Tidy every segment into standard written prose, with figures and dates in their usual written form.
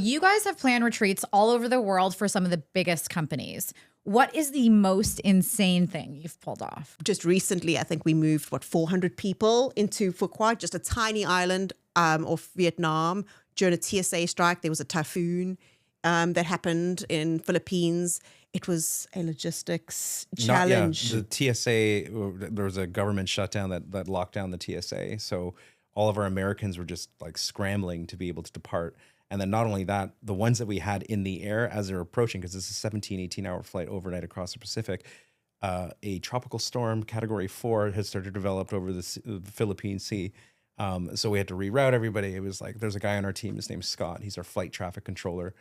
You guys have planned retreats all over the world for some of the biggest companies. What is the most insane thing you've pulled off? Just recently, I think we moved, 400 people into Phu Quoc, just a tiny island off Vietnam. During a TSA strike, there was a typhoon that happened in Philippines. It was a logistics challenge. The TSA, there was a government shutdown that locked down the TSA. So all of our Americans were just like scrambling to be able to depart. And then not only that, the ones that we had in the air as they're approaching, because this is a 17, 18-hour flight overnight across the Pacific, a tropical storm, Category 4, has started to develop over the Philippine Sea. So we had to reroute everybody. It was like, there's a guy on our team, his name's Scott. He's our flight traffic controller.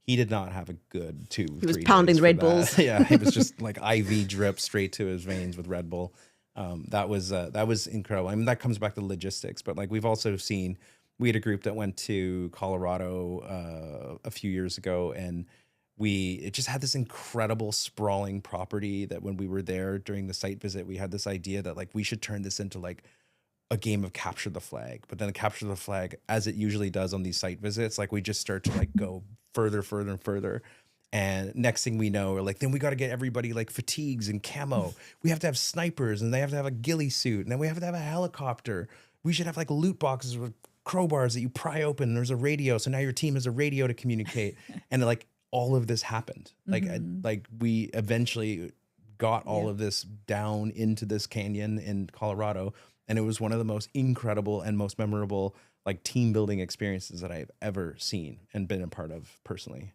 He did not have a good 2 He was pounding the Red Bulls. Yeah, it was just like IV drip straight to his veins with Red Bull. That was incredible. I mean, that comes back to logistics, but like we've also seen, we had a group that went to Colorado a few years ago, and it just had this incredible sprawling property that when we were there during the site visit, we had this idea that like we should turn this into like a game of capture the flag. But then capture the flag, as it usually does on these site visits, like we just start to like go further and further. And next thing we know, we're like, then we got to get everybody like fatigues and camo. We have to have snipers, and they have to have a ghillie suit, and then we have to have a helicopter. We should have like loot boxes with crowbars that you pry open. There's a radio, so now your team has a radio to communicate. And like all of this happened. Like we eventually got all of this down into this canyon in Colorado, and it was one of the most incredible and most memorable like team building experiences that I've ever seen and been a part of personally.